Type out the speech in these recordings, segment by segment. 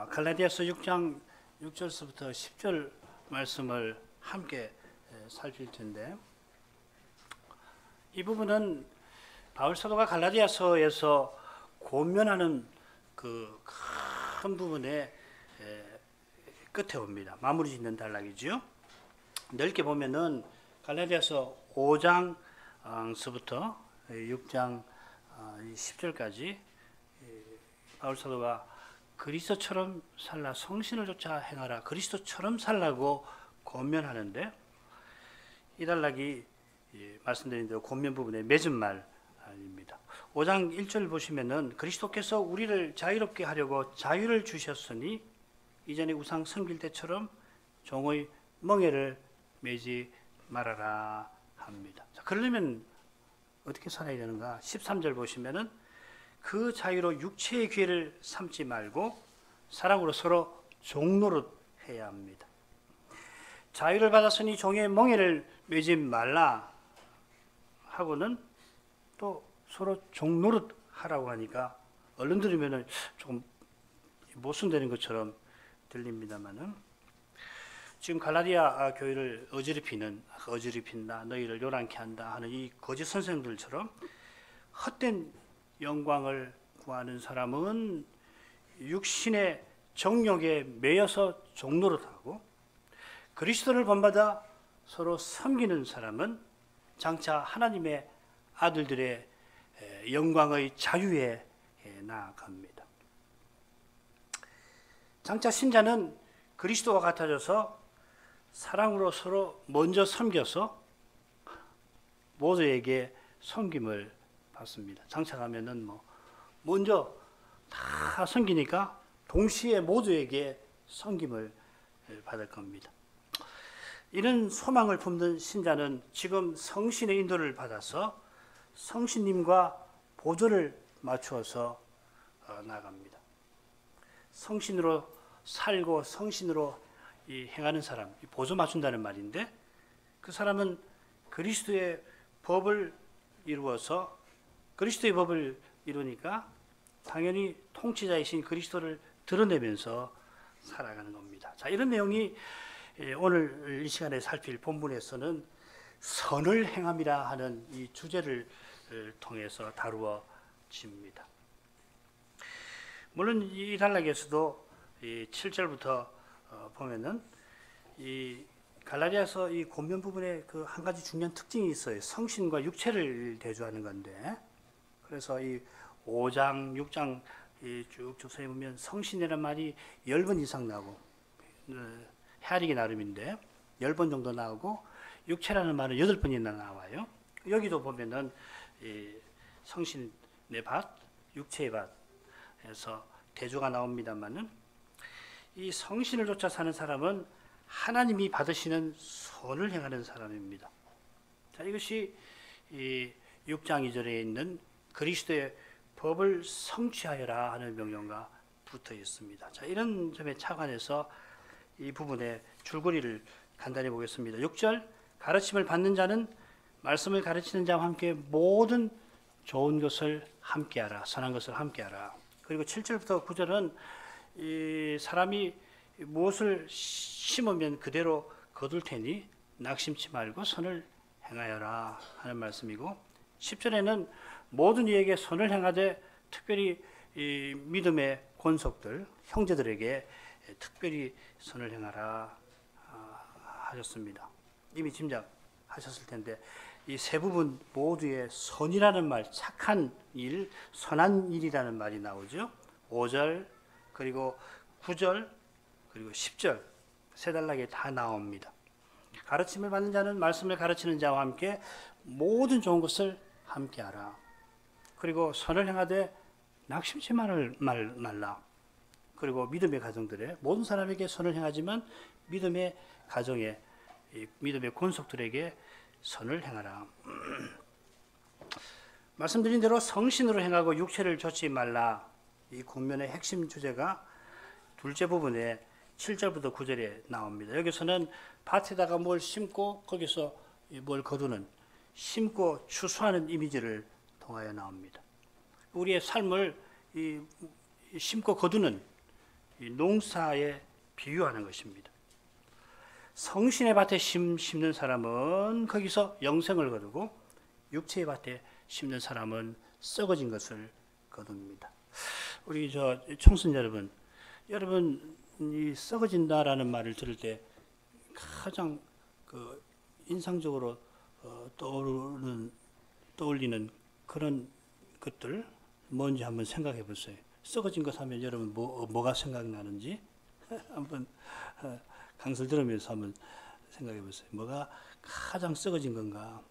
갈라디아서 6장 6절서부터 10절 말씀을 함께 살필 텐데, 이 부분은 바울 사도가 갈라디아서에서 권면하는 그 큰 부분의 끝에 옵니다. 마무리 짓는 단락이죠. 넓게 보면은 갈라디아서 5장서부터 6장 10절까지 바울 사도가 그리스도처럼 살라, 성신을 쫓아 행하라, 그리스도처럼 살라고 권면하는데, 이 단락이 말씀드린 대로 권면 부분의 맺은 말입니다. 5장 1절 보시면은 그리스도께서 우리를 자유롭게 하려고 자유를 주셨으니 이전에 우상 섬길 때처럼 종의 멍에를 매지 말아라 합니다. 자, 그러려면 어떻게 살아야 되는가? 13절 보시면은 그 자유로 육체의 기회를 삼지 말고 사랑으로 서로 종노릇 해야 합니다. 자유를 받았으니 종의 멍에를 매지 말라 하고는 또 서로 종노릇 하라고 하니까 얼른 들으면 조금 모순되는 것처럼 들립니다만은, 지금 갈라디아 교회를 어지럽힌다, 너희를 요란케 한다 하는 이 거짓 선생들처럼 헛된 영광을 구하는 사람은 육신의 정욕에 매여서 종노릇하고, 그리스도를 본받아 서로 섬기는 사람은 장차 하나님의 아들들의 영광의 자유에 나아갑니다. 장차 신자는 그리스도와 같아져서 사랑으로 서로 먼저 섬겨서 모두에게 섬김을 받습니다. 장차 가면은 먼저 다 섬기니까 동시에 모두에게 섬김을 받을 겁니다. 이런 소망을 품는 신자는 지금 성신의 인도를 받아서 성신님과 보조를 맞추어서 나갑니다. 성신으로 살고 성신으로 행하는 사람, 보조 맞춘다는 말인데, 그 사람은 그리스도의 법을 이루어서, 그리스도의 법을 이루니까 당연히 통치자이신 그리스도를 드러내면서 살아가는 겁니다. 자, 이런 내용이 오늘 이 시간에 살필 본문에서는 선을 행함이라 하는 이 주제를 통해서 다루어집니다. 물론 이 단락에서도 7절부터 보면은 이 갈라디아서 이 권면 부분에 그 한 가지 중요한 특징이 있어요. 성신과 육체를 대조하는 건데, 그래서 이 5장, 6장 쭉 조서에 보면 성신이라는 말이 10번 이상 나오고, 헤아리기 나름인데 10번 정도 나오고, 육체라는 말은 8번이나 나와요. 여기도 보면은 성신의 밭, 육체의 밭에서 대조가 나옵니다만은, 이 성신을 쫓아 사는 사람은 하나님이 받으시는 선을 행하는 사람입니다. 자, 이것이 이 6장 2절에 있는 그리스도의 법을 성취하여라 하는 명령과 붙어 있습니다. 자, 이런 점에 착안해서 이 부분의 줄거리를 간단히 보겠습니다. 6절, 가르침을 받는 자는 말씀을 가르치는 자와 함께 모든 좋은 것을 함께하라, 선한 것을 함께하라. 그리고 7절부터 9절은 이 사람이 무엇을 심으면 그대로 거둘 테니 낙심치 말고 선을 행하여라 하는 말씀이고, 10절에는 모든 이에게 선을 행하되 특별히 이 믿음의 권속들, 형제들에게 특별히 선을 행하라 하셨습니다. 이미 짐작하셨을 텐데, 이 세 부분 모두의 선이라는 말, 착한 일, 선한 일이라는 말이 나오죠. 5절, 그리고 9절, 그리고 10절 세 단락에 다 나옵니다. 가르침을 받는 자는 말씀을 가르치는 자와 함께 모든 좋은 것을 함께하라. 그리고 선을 행하되 낙심치 말라. 그리고 믿음의 가정들에, 모든 사람에게 선을 행하지만 믿음의 가정에, 믿음의 권속들에게 선을 행하라. 말씀드린 대로 성신으로 행하고 육체를 좇지 말라. 이 권면의 핵심 주제가 둘째 부분에 7절부터 9절에 나옵니다. 여기서는 밭에다가 뭘 심고 거기서 뭘 거두는, 심고 추수하는 이미지를 통하여 나옵니다. 우리의 삶을 심고 거두는 이 농사에 비유하는 것입니다. 성신의 밭에 심는 사람은 거기서 영생을 거두고 육체의 밭에 심는 사람은 썩어진 것을 거둡니다. 우리 청소년 여러분 이 썩어진다라는 말을 들을 때 가장 인상적으로 떠올리는 그런 것들 뭔지 한번 생각해 보세요. 썩어진 것 하면 여러분 뭐가 생각나는지 한번 강설 들으면서 한번 생각해 보세요. 뭐가 가장 썩어진 건가?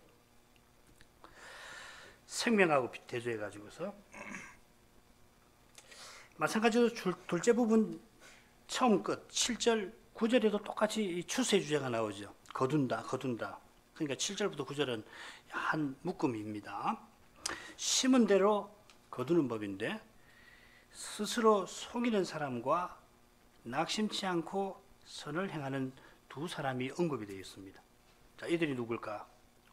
생명하고 대조해 가지고서 마찬가지로 둘째 부분 처음 끝 7절 9절에도 똑같이 이 추세 주제가 나오죠. 거둔다. 그러니까 7절부터 9절은 한 묶음입니다. 심은 대로 거두는 법인데 스스로 속이는 사람과 낙심치 않고 선을 행하는 두 사람이 언급이 되어 있습니다. 자, 이들이 누굴까?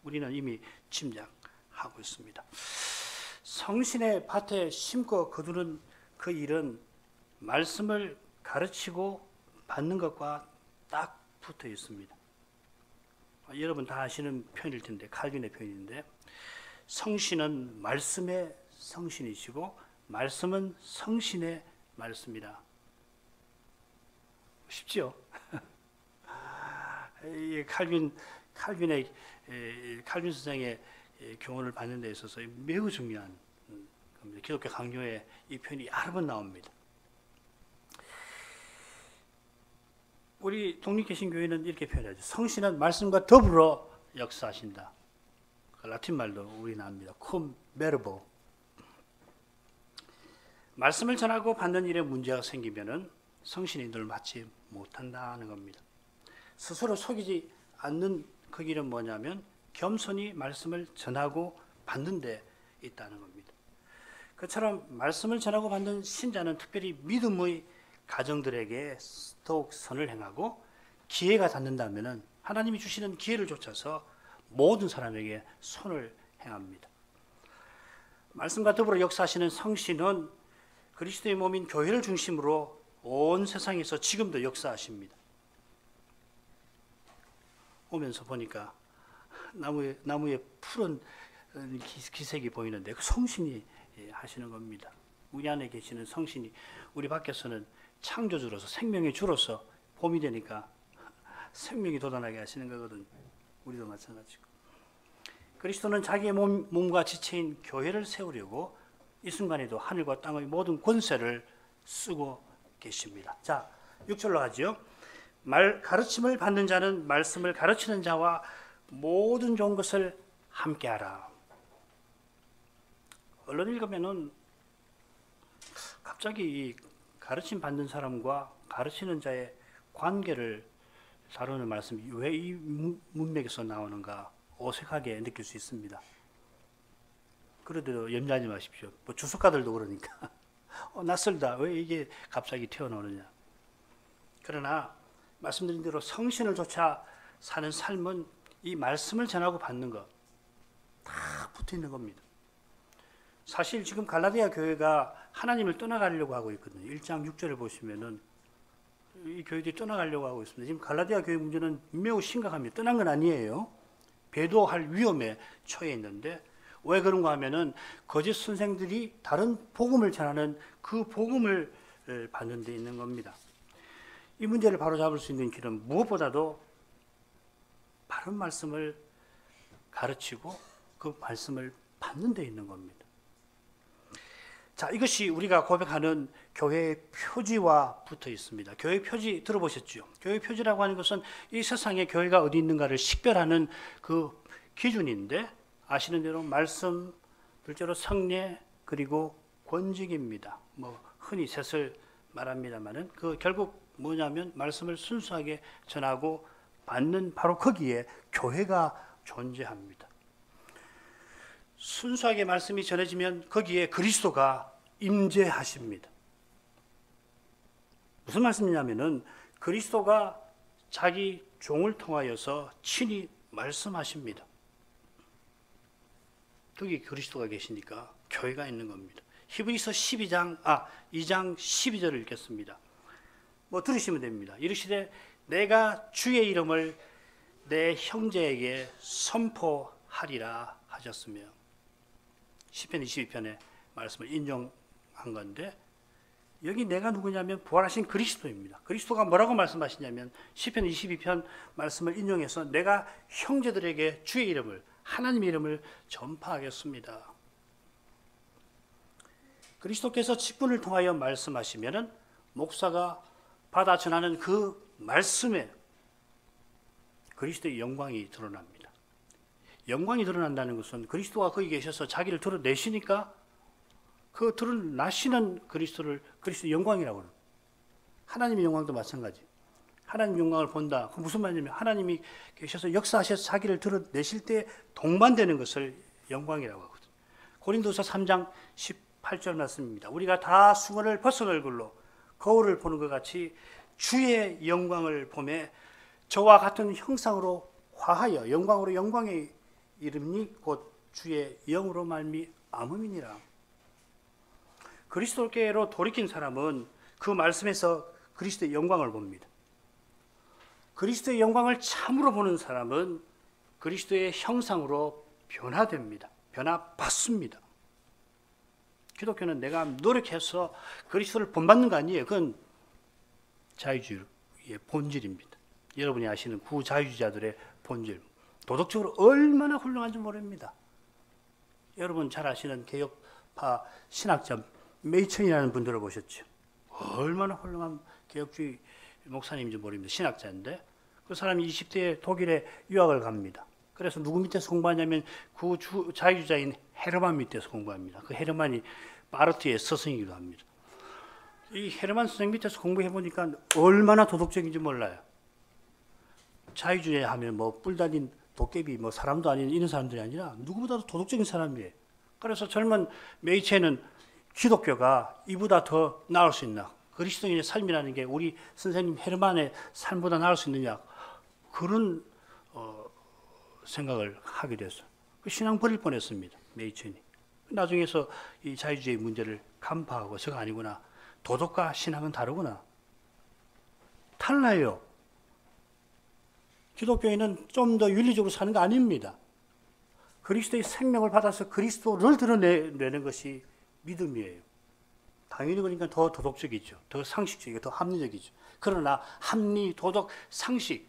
우리는 이미 짐작하고 있습니다. 성신의 밭에 심고 거두는 그 일은 말씀을 가르치고 받는 것과 딱 붙어 있습니다. 여러분 다 아시는 표현일 텐데, 칼빈의 표현인데, 성신은 말씀의 성신이시고 말씀은 성신의 말씀이라. 쉽지요? 칼빈 선생의 교훈을 받는 데 있어서 매우 중요한 겁니다. 기독교 강요에 이 표현이 여러 번 나옵니다. 우리 독립개신교회는 이렇게 표현하죠. 성신은 말씀과 더불어 역사하신다. 라틴 말도 우리 나옵니다. cum verbo. 말씀을 전하고 받는 일에 문제가 생기면은 성신이 늘 받지 못한다는 겁니다. 스스로 속이지 않는 그 길은 뭐냐면 겸손히 말씀을 전하고 받는 데 있다는 겁니다. 그처럼 말씀을 전하고 받는 신자는 특별히 믿음의 가정들에게 더욱 선을 행하고 기회가 닿는다면 하나님이 주시는 기회를 쫓아서 모든 사람에게 선을 행합니다. 말씀과 더불어 역사하시는 성신은 그리스도의 몸인 교회를 중심으로 온 세상에서 지금도 역사하십니다. 오면서 보니까 나무에 푸른 기색이 보이는데 그 성신이 하시는 겁니다. 우리 안에 계시는 성신이 우리 밖에서는 창조주로서 생명의 주로서 봄이 되니까 생명이 돋아나게 하시는 거거든요. 우리도 마찬가지고. 그리스도는 자기의 몸과 지체인 교회를 세우려고 이 순간에도 하늘과 땅의 모든 권세를 쓰고 계십니다. 자, 6절로 가죠. 가르침을 받는 자는 말씀을 가르치는 자와 모든 좋은 것을 함께하라. 얼른 읽으면은 갑자기 이 가르침 받는 사람과 가르치는 자의 관계를 다루는 말씀이 왜 이 문맥에서 나오는가 어색하게 느낄 수 있습니다. 그래도 염려하지 마십시오. 뭐 주석가들도 그러니까 낯설다. 왜 이게 갑자기 튀어나오느냐. 그러나 말씀드린 대로 성신을 쫓아 사는 삶은 이 말씀을 전하고 받는 것 다 붙어 있는 겁니다. 사실 지금 갈라디아 교회가 하나님을 떠나가려고 하고 있거든요. 1장 6절을 보시면은 이 교회들이 떠나가려고 하고 있습니다. 지금 갈라디아 교회 문제는 매우 심각합니다. 떠난 건 아니에요. 배도할 위험에 처해 있는데 왜 그런가 하면은 거짓 선생들이 다른 복음을 전하는 그 복음을 받는 데 있는 겁니다. 이 문제를 바로잡을 수 있는 길은 무엇보다도 바른 말씀을 가르치고 그 말씀을 받는 데 있는 겁니다. 자, 이것이 우리가 고백하는 교회의 표지와 붙어 있습니다. 교회 표지 들어보셨죠? 교회 표지라고 하는 것은 이 세상에 교회가 어디 있는가를 식별하는 그 기준인데 아시는 대로 말씀, 둘째로 성례, 그리고 권직입니다. 뭐 흔히 셋을 말합니다만은 그 결국 뭐냐면 말씀을 순수하게 전하고 받는 바로 거기에 교회가 존재합니다. 순수하게 말씀이 전해지면 거기에 그리스도가 임재하십니다. 무슨 말씀이냐면은 그리스도가 자기 종을 통하여서 친히 말씀하십니다. 거기 그리스도가 계시니까 교회가 있는 겁니다. 히브리서 2장 12절을 읽겠습니다. 뭐 들으시면 됩니다. 이르시되 내가 주의 이름을 내 형제에게 선포하리라 하셨으며, 시편 22편의 말씀을 인용한 건데, 여기 내가 누구냐면 부활하신 그리스도입니다. 그리스도가 뭐라고 말씀하시냐면 시편 22편 말씀을 인용해서 내가 형제들에게 주의 이름을, 하나님의 이름을 전파하겠습니다. 그리스도께서 직분을 통하여 말씀하시면은 목사가 받아 전하는 그 말씀에 그리스도의 영광이 드러납니다. 영광이 드러난다는 것은 그리스도가 거기 계셔서 자기를 드러내시니까 그 드러나시는 그리스도의 영광이라고 합니다. 하나님의 영광도 마찬가지. 하나님의 영광을 본다. 그 무슨 말이냐면 하나님이 계셔서 역사하셔서 자기를 드러내실 때 동반되는 것을 영광이라고 하거든요. 고린도서 3장 18절 말씀입니다. 우리가 다 수건을 벗은 얼굴로 거울을 보는 것 같이 주의 영광을 보매 저와 같은 형상으로 화하여 영광으로 영광의 이름이 곧 주의 영으로 말미암음이니라. 그리스도께로 돌이킨 사람은 그 말씀에서 그리스도의 영광을 봅니다. 그리스도의 영광을 참으로 보는 사람은 그리스도의 형상으로 변화됩니다. 변화받습니다. 기독교는 내가 노력해서 그리스도를 본받는 거 아니에요. 그건 자유주의의 본질입니다. 여러분이 아시는 구자유주의자들의 본질. 도덕적으로 얼마나 훌륭한지 모릅니다. 여러분 잘 아시는 개혁파 신학자 메이천이라는 분들을 보셨죠. 얼마나 훌륭한 개혁주의 목사님인지 모릅니다. 신학자인데 그 사람이 20대에 독일에 유학을 갑니다. 그래서 누구 밑에서 공부하냐면 자유주의자인 헤르만 밑에서 공부합니다. 그 헤르만이 바르트의 스승이기도 합니다. 이 헤르만 선생 밑에서 공부해 보니까 얼마나 도덕적인지 몰라요. 자유주의 하면 뭐 뿔달린 도깨비 뭐 사람도 아닌 이런 사람들이 아니라 누구보다도 도덕적인 사람이에요. 그래서 젊은 메이체는 기독교가 이보다 더 나을 수 있나? 그리스도인의 삶이라는 게 우리 선생님 헤르만의 삶보다 나을 수 있느냐? 그런 생각을 하게 됐어요. 신앙 버릴 뻔했습니다. 메이천이. 나중에서 이 자유주의 문제를 간파하고 저거 아니구나. 도덕과 신앙은 다르구나. 달라요. 기독교인은 좀 더 윤리적으로 사는 거 아닙니다. 그리스도의 생명을 받아서 그리스도를 드러내는 것이 믿음이에요. 당연히 그러니까 더 도덕적이죠. 더 상식적이고 더 합리적이죠. 그러나 합리, 도덕, 상식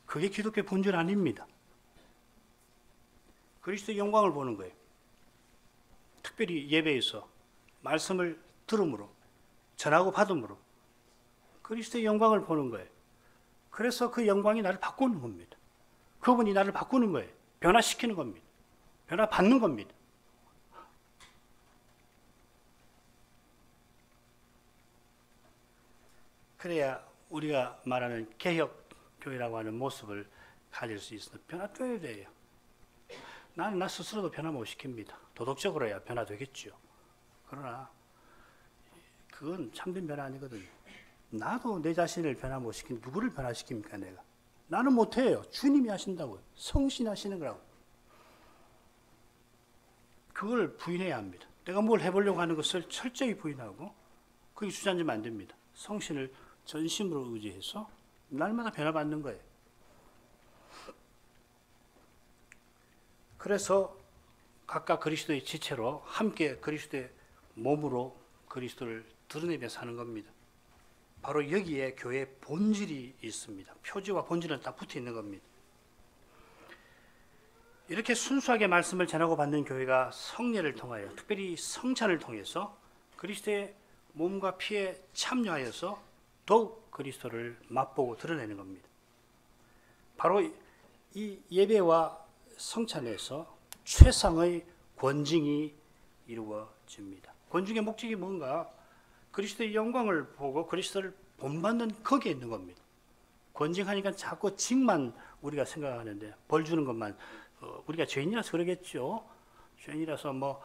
그게 기독교의 본질 아닙니다. 그리스도의 영광을 보는 거예요. 특별히 예배에서 말씀을 들음으로 전하고 받음으로 그리스도의 영광을 보는 거예요. 그래서 그 영광이 나를 바꾸는 겁니다. 그분이 나를 바꾸는 거예요. 변화시키는 겁니다. 변화받는 겁니다. 그래야 우리가 말하는 개혁교회라고 하는 모습을 가질 수 있어요. 변화돼야 돼요. 나는 나 스스로도 변화 못 시킵니다. 도덕적으로야 변화되겠죠. 그러나 그건 참된 변화 아니거든요. 나도 내 자신을 변화 못 시키면 누구를 변화시킵니까 내가? 나는 못해요. 주님이 하신다고요. 성신하시는 거라고. 그걸 부인해야 합니다. 내가 뭘 해보려고 하는 것을 철저히 부인하고 그게 주저앉으면 안 됩니다. 성신을 전심으로 의지해서 날마다 변화받는 거예요. 그래서 각각 그리스도의 지체로 함께 그리스도의 몸으로 그리스도를 드러내며 사는 겁니다. 바로 여기에 교회의 본질이 있습니다. 표지와 본질은 딱 붙어 있는 겁니다. 이렇게 순수하게 말씀을 전하고 받는 교회가 성례를 통하여 특별히 성찬을 통해서 그리스도의 몸과 피에 참여하여서 더욱 그리스도를 맛보고 드러내는 겁니다. 바로 이 예배와 성찬에서 최상의 권징이 이루어집니다. 권징의 목적이 뭔가? 그리스도의 영광을 보고 그리스도를 본받는 거기에 있는 겁니다. 권징하니까 자꾸 징만 우리가 생각하는데 벌 주는 것만 우리가 죄인이라서 그러겠죠. 죄인이라서 뭐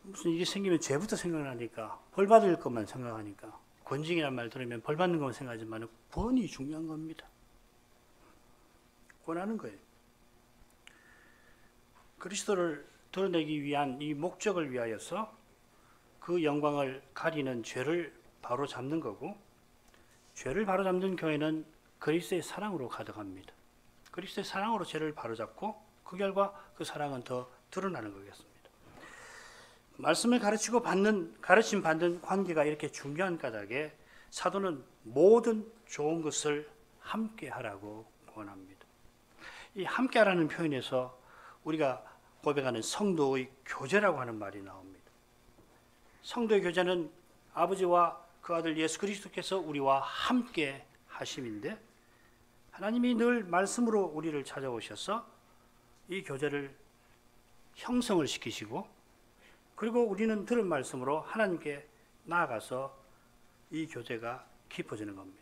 무슨 일이 생기면 죄부터 생각나니까 벌 받을 것만 생각하니까 권징이란 말 들으면 벌 받는 것만 생각하지만 권이 중요한 겁니다. 권하는 거예요. 그리스도를 드러내기 위한 이 목적을 위하여서 그 영광을 가리는 죄를 바로 잡는 거고 죄를 바로잡는 교회는 그리스도의 사랑으로 가득합니다. 그리스도의 사랑으로 죄를 바로잡고 그 결과 그 사랑은 더 드러나는 거겠습니다. 말씀을 가르치고 가르침 받는 관계가 이렇게 중요한 까닭에 사도는 모든 좋은 것을 함께 하라고 권합니다. 이 함께 하라는 표현에서 우리가 고백하는 성도의 교제라고 하는 말이 나옵니다. 성도의 교제는 아버지와 그 아들 예수 그리스도께서 우리와 함께 하심인데, 하나님이 늘 말씀으로 우리를 찾아오셔서 이 교제를 형성을 시키시고, 그리고 우리는 들은 말씀으로 하나님께 나아가서 이 교제가 깊어지는 겁니다.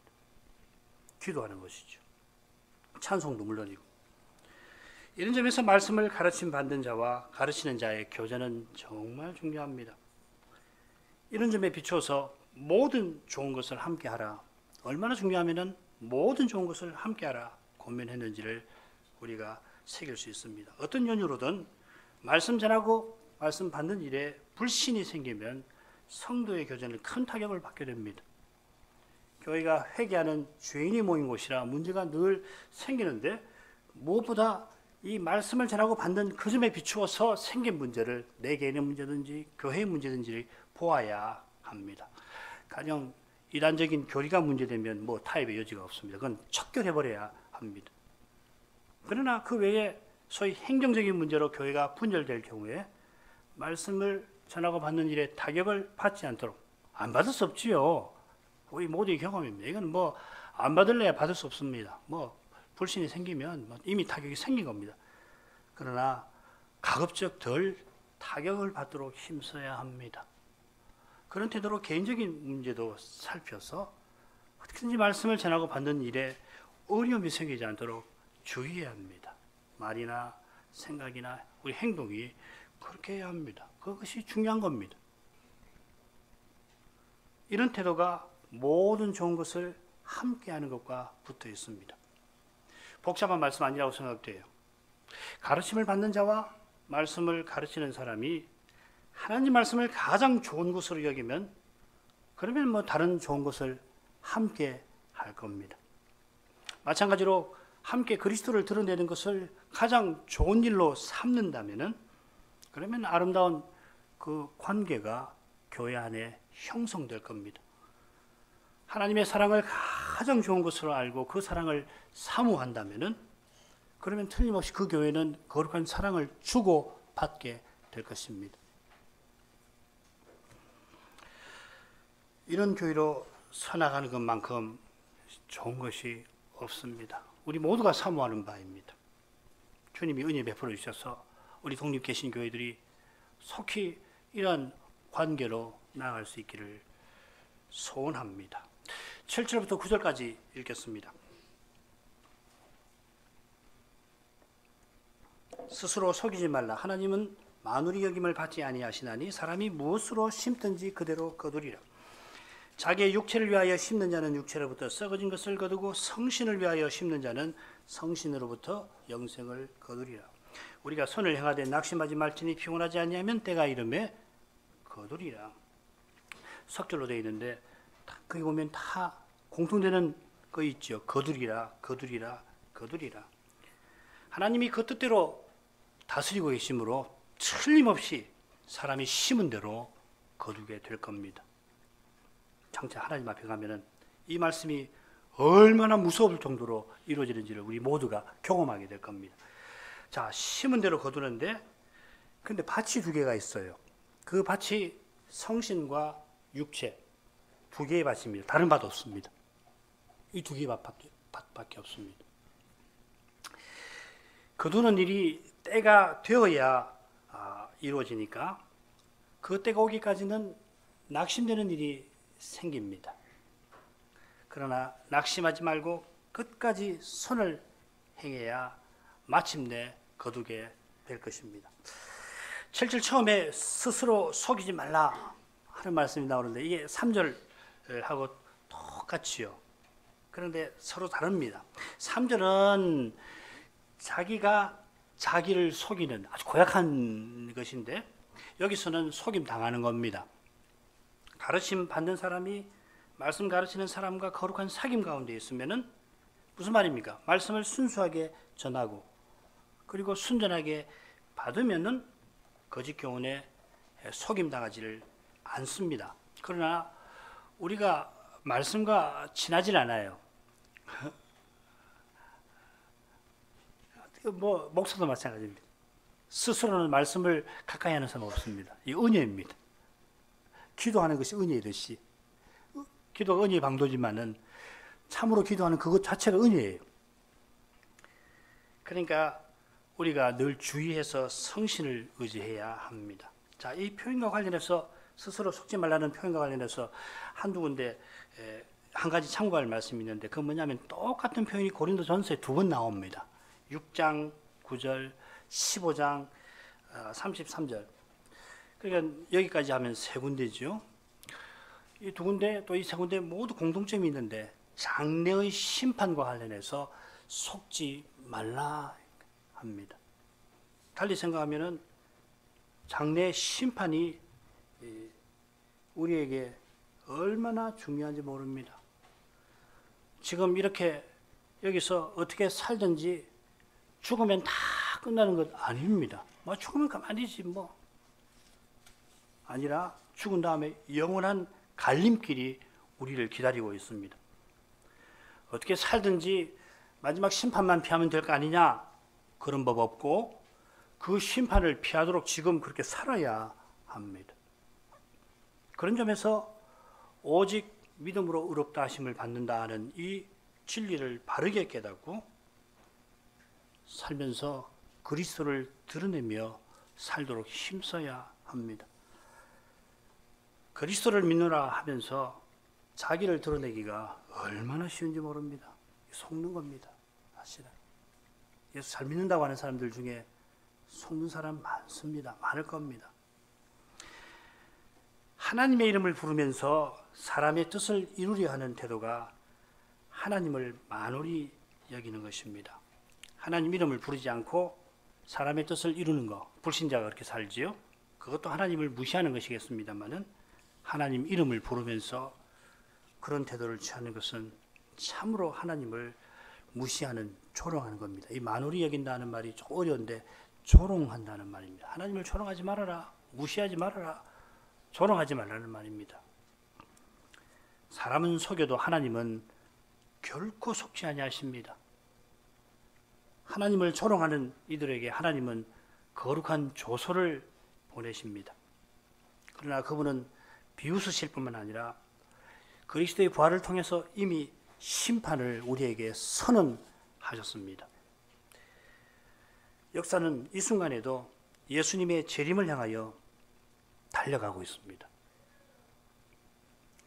기도하는 것이죠. 찬송도 물론이고. 이런 점에서 말씀을 가르침 받는 자와 가르치는 자의 교제는 정말 중요합니다. 이런 점에 비추어서 모든 좋은 것을 함께 하라. 얼마나 중요하면은 모든 좋은 것을 함께 하라 고민했는지를 우리가 새길 수 있습니다. 어떤 연유로든 말씀 전하고 말씀 받는 일에 불신이 생기면 성도의 교제는 큰 타격을 받게 됩니다. 교회가 회개하는 죄인이 모인 곳이라 문제가 늘 생기는데, 무엇보다 이 말씀을 전하고 받는 그 점에 비추어서 생긴 문제를 내 개인의 문제든지 교회의 문제든지 보아야 합니다. 가령 이단적인 교리가 문제되면 뭐 타협의 여지가 없습니다. 그건 척결해버려야 합니다. 그러나 그 외에 소위 행정적인 문제로 교회가 분열될 경우에 말씀을 전하고 받는 일에 타격을 받지 않도록, 안 받을 수 없지요. 우리 모두의 경험입니다. 이건 뭐 안 받을래야 받을 수 없습니다. 뭐 불신이 생기면 이미 타격이 생긴 겁니다. 그러나 가급적 덜 타격을 받도록 힘써야 합니다. 그런 태도로 개인적인 문제도 살펴서 어떻게든지 말씀을 전하고 받는 일에 어려움이 생기지 않도록 주의해야 합니다. 말이나 생각이나 우리 행동이 그렇게 해야 합니다. 그것이 중요한 겁니다. 이런 태도가 모든 좋은 것을 함께하는 것과 붙어 있습니다. 복잡한 말씀 아니라고 생각돼요. 가르침을 받는 자와 말씀을 가르치는 사람이 하나님 말씀을 가장 좋은 것으로 여기면, 그러면 뭐 다른 좋은 것을 함께 할 겁니다. 마찬가지로 함께 그리스도를 드러내는 것을 가장 좋은 일로 삼는다면은, 그러면 아름다운 그 관계가 교회 안에 형성될 겁니다. 하나님의 사랑을 가장 좋은 것으로 알고 그 사랑을 사모한다면은, 그러면 틀림없이 그 교회는 거룩한 사랑을 주고 받게 될 것입니다. 이런 교회로 서나가는 것만큼 좋은 것이 없습니다. 우리 모두가 사모하는 바입니다. 주님이 은혜 베풀어 주셔서 우리 독립개신교회들이 속히 이러한 관계로 나아갈 수 있기를 소원합니다. 7절부터 9절까지 읽겠습니다. 스스로 속이지 말라. 하나님은 만울이 여김을 받지 아니하시나니 사람이 무엇으로 심든지 그대로 거두리라. 자기의 육체를 위하여 심는 자는 육체로부터 썩어진 것을 거두고 성신을 위하여 심는 자는 성신으로부터 영생을 거두리라. 우리가 선을 행하되 낙심하지 말지니 피곤하지 아니하면 때가 이르매 거두리라. 석절로 되어 있는데 거기 보면 다 공통되는 거 있죠. 거두리라, 거두리라, 거두리라. 하나님이 그 뜻대로 다스리고 계시므로 틀림없이 사람이 심은 대로 거두게 될 겁니다. 장차 하나님 앞에 가면은 이 말씀이 얼마나 무서울 정도로 이루어지는지를 우리 모두가 경험하게 될 겁니다. 자, 심은 대로 거두는데, 근데 밭이 두 개가 있어요. 그 밭이 성신과 육체 두 개의 밭입니다. 다른 밭 없습니다. 이 두 개의 밭밖에 없습니다. 거두는 일이 때가 되어야 이루어지니까 그 때가 오기까지는 낙심되는 일이 생깁니다. 그러나 낙심하지 말고 끝까지 선을 행해야 마침내 거두게 될 것입니다. 7절 처음에 스스로 속이지 말라 하는 말씀이 나오는데 이게 3절하고 똑같지요. 그런데 서로 다릅니다. 3절은 자기가 자기를 속이는 아주 고약한 것인데, 여기서는 속임 당하는 겁니다. 가르침 받는 사람이 말씀 가르치는 사람과 거룩한 사귐 가운데 있으면은 무슨 말입니까? 말씀을 순수하게 전하고 그리고 순전하게 받으면은 거짓 교훈에 속임 당하지를 않습니다. 그러나 우리가 말씀과 친하질 않아요. 뭐 목사도 마찬가지입니다. 스스로는 말씀을 가까이 하는 사람은 없습니다. 이 은혜입니다. 기도하는 것이 은혜이듯이 기도가 은혜의 방도지만은 참으로 기도하는 그것 자체가 은혜예요. 그러니까 우리가 늘 주의해서 성신을 의지해야 합니다. 자, 이 표현과 관련해서 스스로 속지 말라는 표현과 관련해서 한두 군데 한 가지 참고할 말씀이 있는데 그건 뭐냐면 똑같은 표현이 고린도전서에 2번 나옵니다. 6장 9절, 15장 33절. 그러니까 여기까지 하면 3군데죠. 이 2군데 또 이 3군데 모두 공통점이 있는데 장래의 심판과 관련해서 속지 말라 합니다. 달리 생각하면은 장래 심판이 우리에게 얼마나 중요한지 모릅니다. 지금 이렇게 여기서 어떻게 살든지 죽으면 다 끝나는 것 아닙니다. 뭐 죽으면 그만이지 뭐. 아니라 죽은 다음에 영원한 갈림길이 우리를 기다리고 있습니다. 어떻게 살든지 마지막 심판만 피하면 될 거 아니냐? 그런 법 없고 그 심판을 피하도록 지금 그렇게 살아야 합니다. 그런 점에서 오직 믿음으로 의롭다 하심을 받는다 하는 이 진리를 바르게 깨닫고 살면서 그리스도를 드러내며 살도록 힘써야 합니다. 그리스도를 믿노라 하면서 자기를 드러내기가 얼마나 쉬운지 모릅니다. 속는 겁니다. 사실은. 예수 잘 믿는다고 하는 사람들 중에 속는 사람 많습니다. 많을 겁니다. 하나님의 이름을 부르면서 사람의 뜻을 이루려 하는 태도가 하나님을 만홀히 여기는 것입니다. 하나님 이름을 부르지 않고 사람의 뜻을 이루는 것, 불신자가 그렇게 살지요. 그것도 하나님을 무시하는 것이겠습니다만은 하나님 이름을 부르면서 그런 태도를 취하는 것은 참으로 하나님을 무시하는, 조롱하는 겁니다. 이 만홀히 여긴다는 말이 좀 어려운데 조롱한다는 말입니다. 하나님을 조롱하지 말아라, 무시하지 말아라, 조롱하지 말라는 말입니다. 사람은 속여도 하나님은 결코 속지 아니하십니다. 하나님을 조롱하는 이들에게 하나님은 거룩한 조소를 보내십니다. 그러나 그분은 비웃으실 뿐만 아니라 그리스도의 부활을 통해서 이미 심판을 우리에게 선언하셨습니다. 역사는 이 순간에도 예수님의 재림을 향하여 달려가고 있습니다.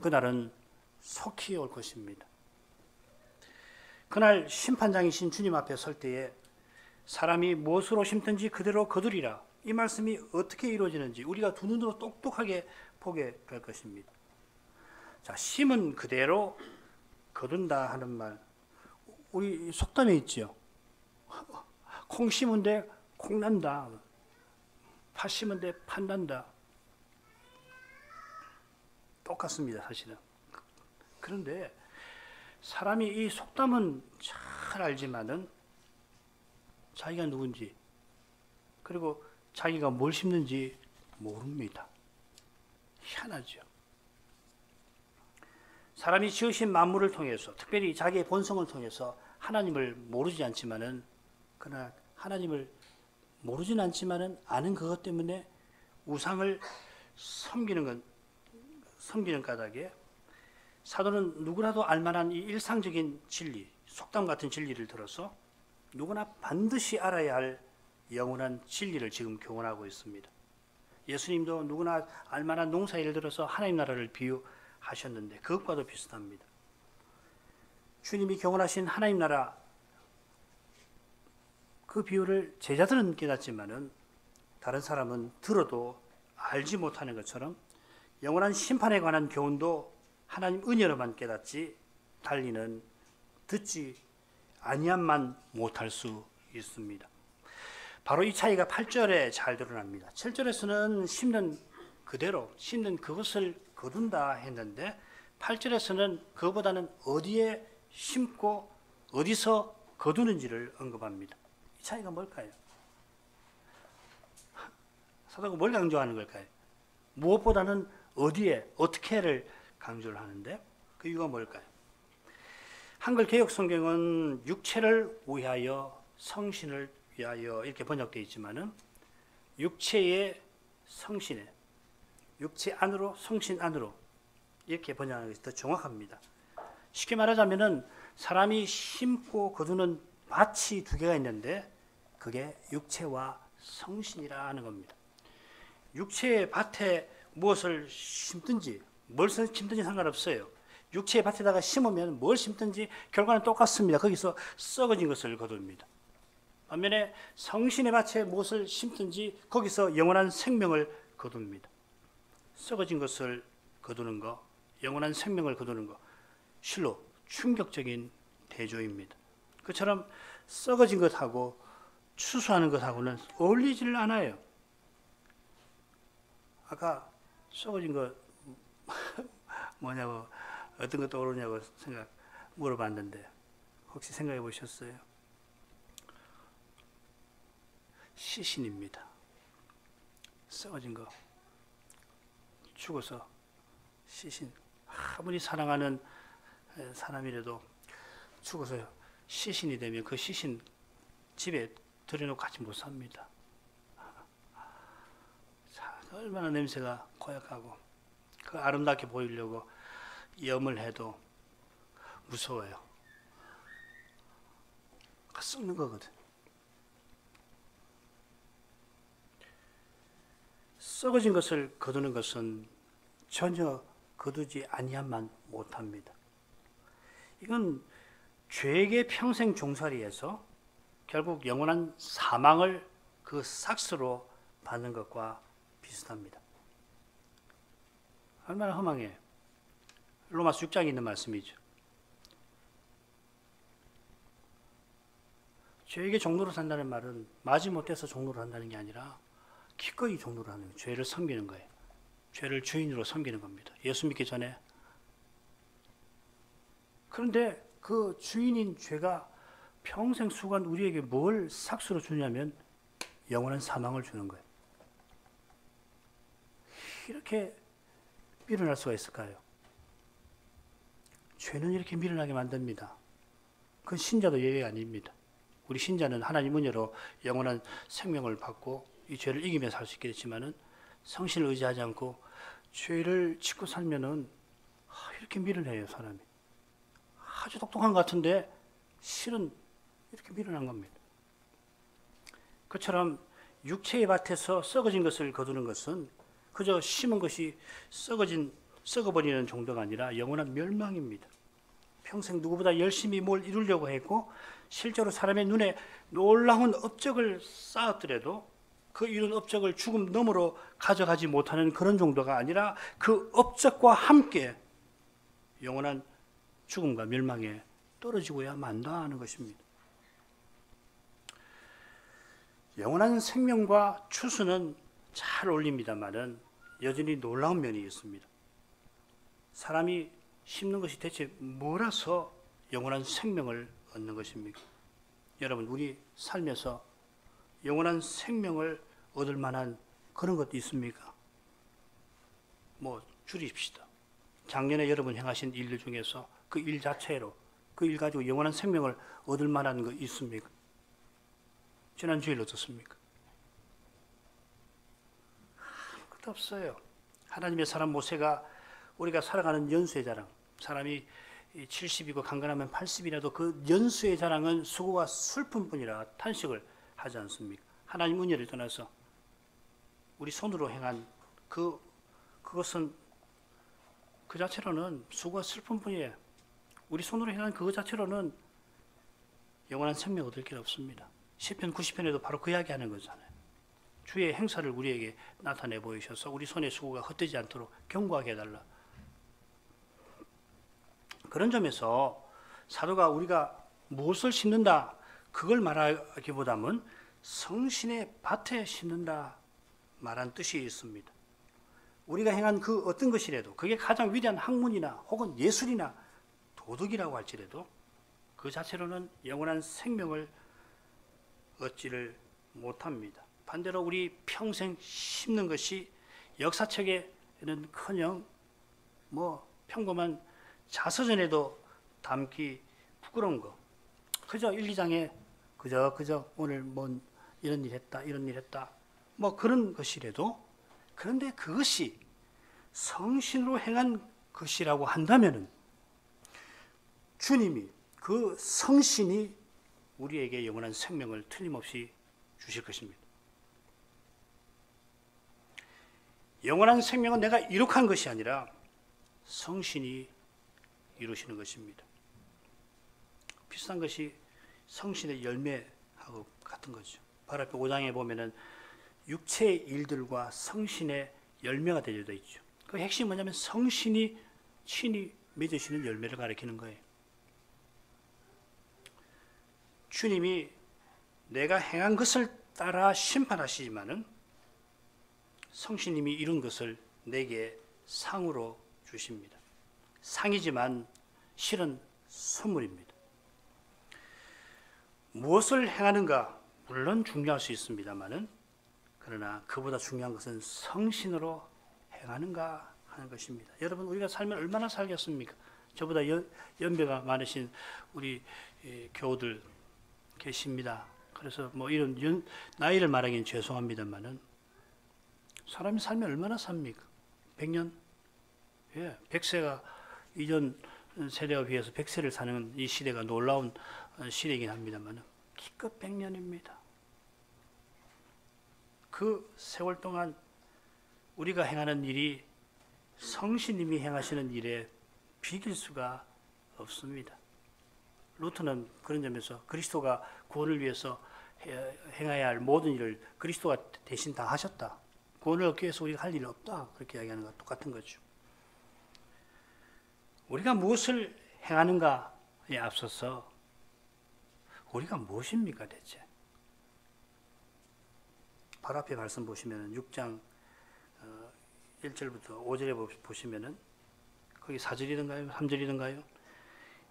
그날은 속히 올 것입니다. 그날 심판장이신 주님 앞에 설 때에 사람이 무엇으로 심든지 그대로 거두리라. 이 말씀이 어떻게 이루어지는지 우리가 두 눈으로 똑똑하게 보게 될 것입니다. 자, 심은 그대로 거둔다 하는 말, 우리 속담에 있지요. 콩 심은데 콩 난다. 팥 심은데 팥 난다. 똑같습니다, 사실은. 그런데 사람이 이 속담은 잘 알지만은 자기가 누군지 그리고 자기가 뭘 심는지 모릅니다. 희한하죠. 사람이 지으신 만물을 통해서 특별히 자기의 본성을 통해서 하나님을 모르지 않지만은 그러나 하나님을 모르진 않지만은 아는 그것 때문에 우상을 섬기는 까닭에 사도는 누구라도 알만한 이 일상적인 진리, 속담 같은 진리를 들어서 누구나 반드시 알아야 할 영원한 진리를 지금 교훈하고 있습니다. 예수님도 누구나 알만한 농사일을 들어서 하나님 나라를 비유하셨는데 그것과도 비슷합니다. 주님이 교훈하신 하나님 나라 그 비유를 제자들은 깨닫지만은 다른 사람은 들어도 알지 못하는 것처럼 영원한 심판에 관한 교훈도 하나님 은혜로만 깨닫지 달리는 듣지 아니함만 못할 수 있습니다. 바로 이 차이가 8절에 잘 드러납니다. 7절에서는 심는 그대로 심는 그것을 거둔다 했는데 8절에서는 그보다는 어디에 심고 어디서 거두는지를 언급합니다. 이 차이가 뭘까요? 사도가 뭘 강조하는 걸까요? 무엇보다는 어디에, 어떻게를 강조를 하는데 그 이유가 뭘까요? 한글 개역 성경은 육체를 위하여 성신을 위하여 이렇게 번역되어 있지만은 육체의 성신에, 육체 안으로 성신 안으로 이렇게 번역하는 것이 더 정확합니다. 쉽게 말하자면은 사람이 심고 거두는 밭이 두 개가 있는데 그게 육체와 성신이라 하는 겁니다. 육체의 밭에 무엇을 심든지 뭘 심든지 상관없어요. 육체의 밭에다가 심으면 뭘 심든지 결과는 똑같습니다. 거기서 썩어진 것을 거둡니다. 반면에 성신의 밭에 무엇을 심든지 거기서 영원한 생명을 거둡니다. 썩어진 것을 거두는 것, 영원한 생명을 거두는 것, 실로 충격적인 대조입니다. 그처럼 썩어진 것하고 추수하는 것하고는 어울리지를 않아요. 아까 썩어진 것 뭐냐고 어떤 거 떠오르냐고 물어봤는데 혹시 생각해 보셨어요? 시신입니다. 썩어진 거, 죽어서 시신. 아무리 사랑하는 사람이라도 죽어서 시신이 되면 그 시신 집에 들여놓고 같이 못 삽니다. 얼마나 냄새가 고약하고 그 아름답게 보이려고 염을 해도 무서워요. 썩는 거거든. 썩어진 것을 거두는 것은 전혀 거두지 아니함만 못합니다. 이건 죄에게 평생 종살이해서 결국 영원한 사망을 그 삭스로 받는 것과 비슷합니다. 얼마나 험하게 로마서 6장에 있는 말씀이죠. 죄에게 종로로 산다는 말은 마지못해서 종로로 한다는 게 아니라 기꺼이 종로로 하는 거예요. 죄를 섬기는 거예요. 죄를 주인으로 섬기는 겁니다. 예수 믿기 전에. 그런데 그 주인인 죄가 평생 수고한 우리에게 뭘 삭스로 주냐면 영원한 사망을 주는 거예요. 이렇게 밀어날 수가 있을까요? 죄는 이렇게 밀어나게 만듭니다. 그건 신자도 예외가 아닙니다. 우리 신자는 하나님 은혜로 영원한 생명을 받고 이 죄를 이기며 살 수 있게 됐지만은 성신을 의지하지 않고 죄를 짓고 살면은 이렇게 밀어내요, 사람이. 아주 똑똑한 것 같은데 실은 이렇게 밀어난 겁니다. 그처럼 육체의 밭에서 썩어진 것을 거두는 것은 그저 심은 것이 썩어버리는 정도가 아니라 영원한 멸망입니다. 평생 누구보다 열심히 뭘 이루려고 했고 실제로 사람의 눈에 놀라운 업적을 쌓았더라도 그 이룬 업적을 죽음 너머로 가져가지 못하는 그런 정도가 아니라 그 업적과 함께 영원한 죽음과 멸망에 떨어지고야 만다하는 것입니다. 영원한 생명과 추수는 잘 어울립니다만은 여전히 놀라운 면이 있습니다. 사람이 심는 것이 대체 뭐라서 영원한 생명을 얻는 것입니까? 여러분, 우리 삶에서 영원한 생명을 얻을 만한 그런 것도 있습니까? 줄입시다. 작년에 여러분 행하신 일 중에서 그 일 자체로 그 일 가지고 영원한 생명을 얻을 만한 거 있습니까? 지난주일 어떻습니까? 아무것도 없어요. 하나님의 사람 모세가 우리가 살아가는 연수의 자랑, 사람이 70이고 강건하면 80이라도 그 연수의 자랑은 수고와 슬픔뿐이라 탄식을 하지 않습니까? 하나님 은혜를 떠나서 우리 손으로 행한 그것은 그 자체로는 수고와 슬픔뿐이에요. 우리 손으로 행한 그것 자체로는 영원한 생명 얻을 길 없습니다. 시편 90편에도 바로 그 이야기하는 거잖아요. 주의 행사를 우리에게 나타내 보이셔서 우리 손의 수고가 헛되지 않도록 경고하게 해달라. 그런 점에서 사도가 우리가 무엇을 심는다 그걸 말하기보다는 성신의 밭에 심는다 말한 뜻이 있습니다. 우리가 행한 그 어떤 것이라도 그게 가장 위대한 학문이나 혹은 예술이나 도덕이라고 할지라도 그 자체로는 영원한 생명을 얻지를 못합니다. 반대로 우리 평생 심는 것이 역사책에는커녕 평범한 자서전에도 담기 부끄러운 거, 그저 1, 2장에 그저 오늘 이런 일 했다 이런 일 했다 그런 것이라도, 그런데 그것이 성신으로 행한 것이라고 한다면은 주님이 그 성신이 우리에게 영원한 생명을 틀림없이 주실 것입니다. 영원한 생명은 내가 이룩한 것이 아니라 성신이 이루시는 것입니다. 비슷한 것이 성신의 열매하고 같은 거죠. 바로 앞에 5장에 보면은 육체의 일들과 성신의 열매가 되어져 있죠. 그 핵심이 뭐냐면 성신이 친히 맺으시는 열매를 가리키는 거예요. 주님이 내가 행한 것을 따라 심판하시지만은 성신님이 이룬 것을 내게 상으로 주십니다. 상이지만 실은 선물입니다. 무엇을 행하는가 물론 중요할 수 있습니다만은, 그러나 그보다 중요한 것은 성신으로 행하는가 하는 것입니다. 여러분, 우리가 살면 얼마나 살겠습니까? 저보다 연배가 많으신 우리 교우들 계십니다. 그래서 이런 나이를 말하기는 죄송합니다만은, 사람이 살면 얼마나 삽니까? 100년? 예, 100세가 이전 세대와 비해서 100세를 사는 이 시대가 놀라운 시대이긴 합니다만 기껏 100년입니다. 그 세월 동안 우리가 행하는 일이 성신님이 행하시는 일에 비길 수가 없습니다. 루터는 그런 점에서 그리스도가 구원을 위해서 행해야 할 모든 일을 그리스도가 대신 다 하셨다. 구원을 얻기 위해서 우리가 할 일은 없다. 그렇게 이야기하는 것과 똑같은 거죠. 우리가 무엇을 행하는가에 앞서서 우리가 무엇입니까 대체? 바로 앞에 말씀 보시면 6장 1절부터 5절에 보시면은 거기 4절이든가요? 3절이든가요?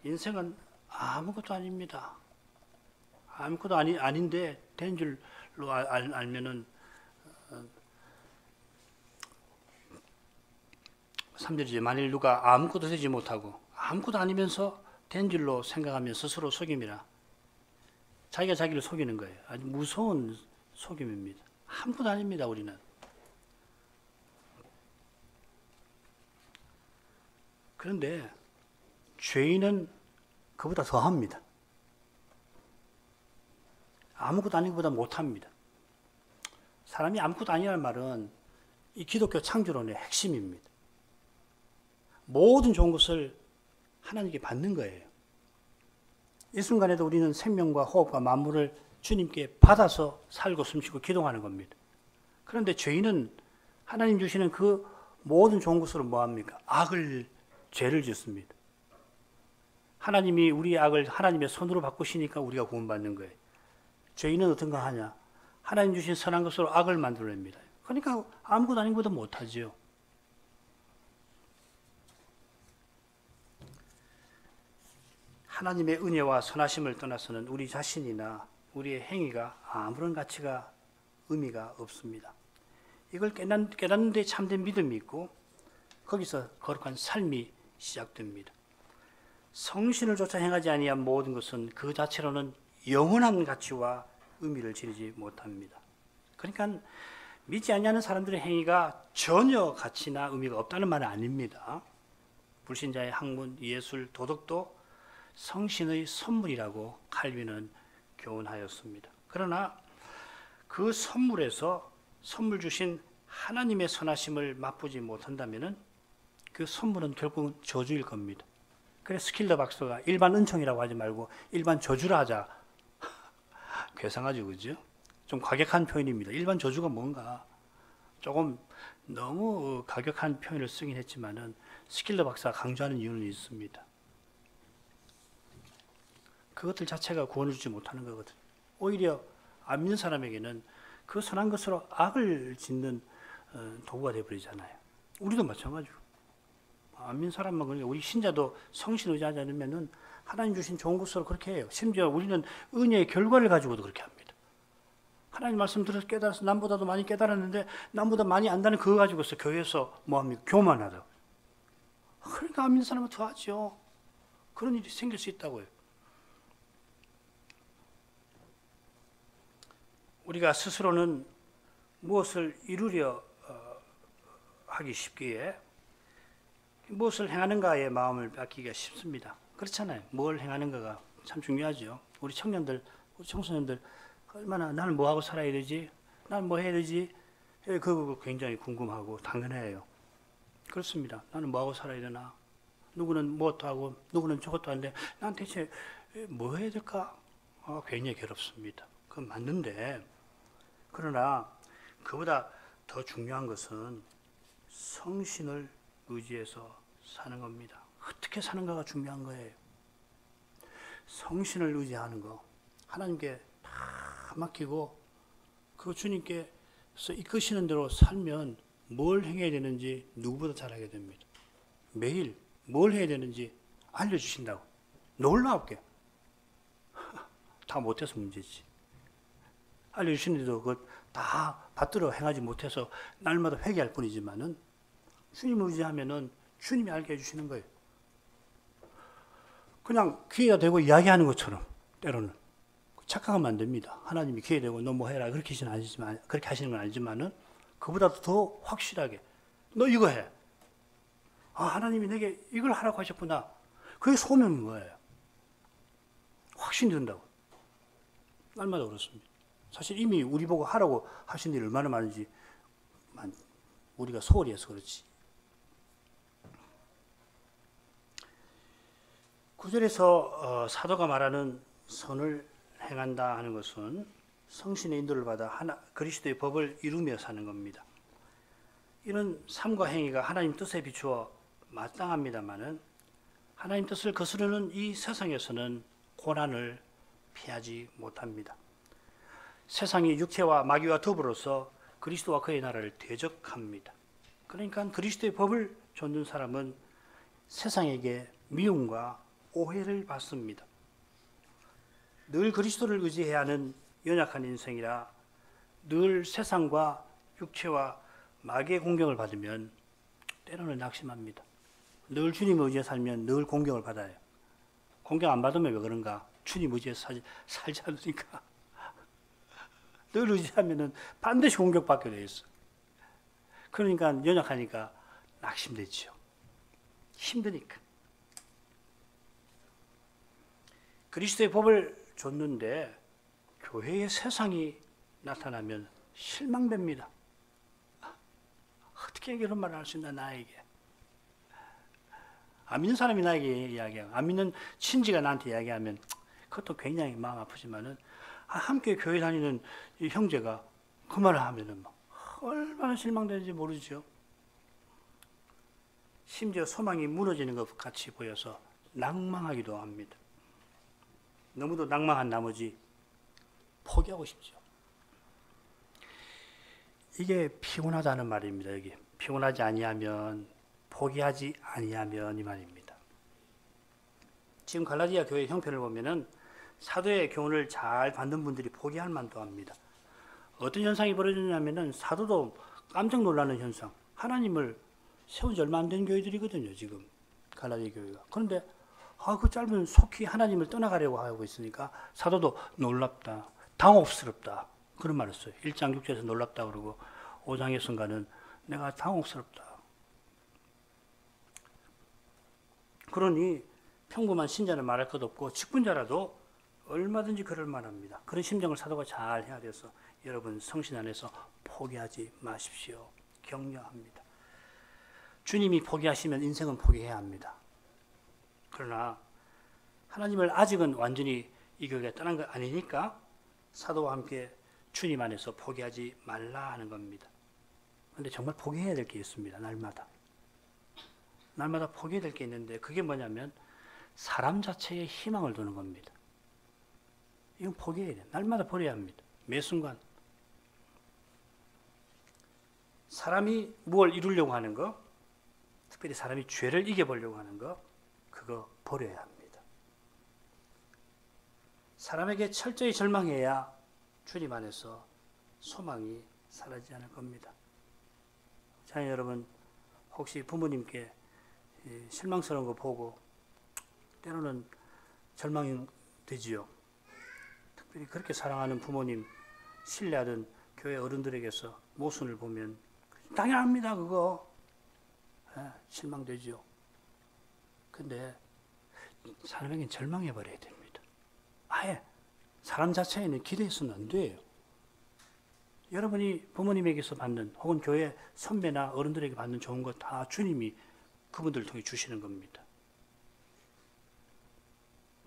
인생은 아무것도 아닙니다. 아무것도 아닌데 된 줄로 알면은 3절이죠. 만일 누가 아무것도 되지 못하고 아무것도 아니면서 된 줄로 생각하면 스스로 속임이라. 자기가 자기를 속이는 거예요. 아주 무서운 속임입니다. 아무것도 아닙니다. 우리는. 그런데 죄인은 그보다 더합니다. 아무것도 아닌 것보다 못합니다. 사람이 아무것도 아니라는 말은 이 기독교 창조론의 핵심입니다. 모든 좋은 것을 하나님께 받는 거예요. 이 순간에도 우리는 생명과 호흡과 만물을 주님께 받아서 살고 숨쉬고 기도하는 겁니다. 그런데 죄인은 하나님 주시는 그 모든 좋은 것으로 뭐합니까? 죄를 짓습니다. 하나님이 우리의 악을 하나님의 손으로 바꾸시니까 우리가 구원받는 거예요. 죄인은 어떤가 하냐? 하나님 주신 선한 것으로 악을 만들어냅니다. 그러니까 아무것도 아닌 것보다 못하지요. 하나님의 은혜와 선하심을 떠나서는 우리 자신이나 우리의 행위가 아무런 가치가 의미가 없습니다. 이걸 깨닫는 데 참된 믿음이 있고 거기서 거룩한 삶이 시작됩니다. 성신을 쫓아 행하지 아니한 모든 것은 그 자체로는 영원한 가치와 의미를 지니지 못합니다. 그러니까 믿지 아니하는 사람들의 행위가 전혀 가치나 의미가 없다는 말은 아닙니다. 불신자의 학문, 예술, 도덕도 성신의 선물이라고 칼빈은 교훈하였습니다. 그러나 그 선물에서 선물 주신 하나님의 선하심을 맛보지 못한다면 그 선물은 결국은 저주일 겁니다. 그래서 스킬러 박사가 일반 은총이라고 하지 말고 일반 저주라 하자. 괴상하죠, 그죠? 좀 과격한 표현입니다. 일반 저주가 뭔가 조금 너무 과격한 표현을 쓰긴 했지만은 스킬러 박사가 강조하는 이유는 있습니다. 그것들 자체가 구원을 주지 못하는 거거든. 오히려 안 믿는 사람에게는 그 선한 것으로 악을 짓는 도구가 되어버리잖아요. 우리도 마찬가지로. 안 믿는 사람만 그러니까 우리 신자도 성신 의지하지 않으면은 하나님 주신 좋은 것으로 그렇게 해요. 심지어 우리는 은혜의 결과를 가지고도 그렇게 합니다. 하나님 말씀 들어서 깨달아서 남보다도 많이 깨달았는데 남보다 많이 안다는 그거 가지고서 교회에서 뭐합니까? 교만하다. 그러니까 안 믿는 사람은 더 하죠. 그런 일이 생길 수 있다고요. 우리가 스스로는 무엇을 이루려 하기 쉽기에 무엇을 행하는가에 마음을 맡기기가 쉽습니다. 그렇잖아요. 뭘 행하는가가 참 중요하죠. 우리 청년들, 우리 청소년들 얼마나 나는 뭐 하고 살아야 되지? 나는 뭐 해야 되지? 그거 굉장히 궁금하고 당연해요. 그렇습니다. 나는 뭐 하고 살아야 되나? 누구는 뭐도 하고 누구는 저것도 하는데 난 대체 뭐 해야 될까? 굉장히 괴롭습니다. 그건 맞는데 그러나 그보다 더 중요한 것은 성신을 의지해서 사는 겁니다. 어떻게 사는가가 중요한 거예요. 성신을 의지하는 거 하나님께 다 맡기고 그 주님께서 이끄시는 대로 살면 뭘 행해야 되는지 누구보다 잘 알게 됩니다. 매일 뭘 해야 되는지 알려주신다고. 놀랍게. 다 못해서 문제지. 알려주시는데도 그걸 다 받들어 행하지 못해서 날마다 회개할 뿐이지만은 주님을 의지하면은 주님이 알게 해주시는 거예요. 그냥 귀에다 대고 이야기하는 것처럼 때로는 착각하면 안 됩니다. 하나님이 귀에 대고 너 뭐 해라 그렇게 하시는 건 아니지만은 그보다도 더 확실하게 너 이거 해. 하나님이 내게 이걸 하라고 하셨구나. 그게 소명인 거예요. 확신이 든다고. 날마다 그렇습니다. 사실 이미 우리 보고 하라고 하신 일이 얼마나 많은지 우리가 소홀히 해서 그렇지. 9절에서 사도가 말하는 선을 행한다 하는 것은 성신의 인도를 받아 그리스도의 법을 이루며 사는 겁니다. 이런 삶과 행위가 하나님 뜻에 비추어 마땅합니다마는 하나님 뜻을 거스르는 이 세상에서는 고난을 피하지 못합니다. 세상이 육체와 마귀와 더불어서 그리스도와 그의 나라를 대적합니다. 그러니까 그리스도의 법을 좇는 사람은 세상에게 미움과 오해를 받습니다. 늘 그리스도를 의지해야 하는 연약한 인생이라 늘 세상과 육체와 마귀의 공격을 받으면 때로는 낙심합니다. 늘 주님을 의지해 살면 늘 공격을 받아요. 공격 안 받으면 왜 그런가? 주님 의지해서 살지 않으니까. 늘 의지하면 반드시 공격받게 돼 있어. 그러니까 연약하니까 낙심되죠. 힘드니까. 그리스도의 법을 줬는데 교회의 세상이 나타나면 실망됩니다. 어떻게 그런 말을 할 수 있나 나에게. 안 믿는 사람이 나에게 이야기하고 안 믿는 친지가 나한테 이야기하면 그것도 굉장히 마음 아프지만은 함께 교회 다니는 이 형제가 그 말을 하면은 막 얼마나 실망되는지 모르죠. 심지어 소망이 무너지는 것 같이 보여서 낭망하기도 합니다. 너무도 낭망한 나머지 포기하고 싶죠. 이게 피곤하다는 말입니다. 여기 피곤하지 아니하면 포기하지 아니하면 이 말입니다. 지금 갈라디아 교회 형편을 보면은 사도의 교훈을 잘 받는 분들이 포기할 만도 합니다. 어떤 현상이 벌어지냐면은 사도도 깜짝 놀라는 현상. 하나님을 세운 지 얼마 안 된 교회들이거든요. 지금 갈라디아 교회가. 그런데 그 짧은 속히 하나님을 떠나가려고 하고 있으니까 사도도 놀랍다, 당혹스럽다 그런 말을 써요. 1장 6절에서 놀랍다 그러고 5장의 순간은 내가 당혹스럽다. 그러니 평범한 신자는 말할 것 없고 직분자라도 얼마든지 그럴 만합니다. 그런 심정을 사도가 잘 해야 돼서 여러분 성신 안에서 포기하지 마십시오. 격려합니다. 주님이 포기하시면 인생은 포기해야 합니다. 그러나 하나님을 아직은 완전히 이 교회가 떠난 거 아니니까 사도와 함께 주님 안에서 포기하지 말라 하는 겁니다. 그런데 정말 포기해야 될 게 있습니다. 날마다 포기해야 될 게 있는데 그게 뭐냐면 사람 자체에 희망을 두는 겁니다. 이건 포기해야 돼요. 날마다 버려야 합니다. 매 순간. 사람이 무엇을 이루려고 하는 거, 특별히 사람이 죄를 이겨보려고 하는 거, 그거 버려야 합니다. 사람에게 철저히 절망해야 주님 안에서 소망이 사라지지 않을 겁니다. 자녀 여러분, 혹시 부모님께 실망스러운 거 보고 때로는 절망이 되지요. 특별히 그렇게 사랑하는 부모님, 신뢰하던 교회 어른들에게서 모순을 보면 당연합니다, 그거. 실망되지요. 근데 사람에게는 절망해버려야 됩니다. 아예 사람 자체에는 기대해서는 안 돼요. 여러분이 부모님에게서 받는 혹은 교회 선배나 어른들에게 받는 좋은 것 다 주님이 그분들을 통해 주시는 겁니다.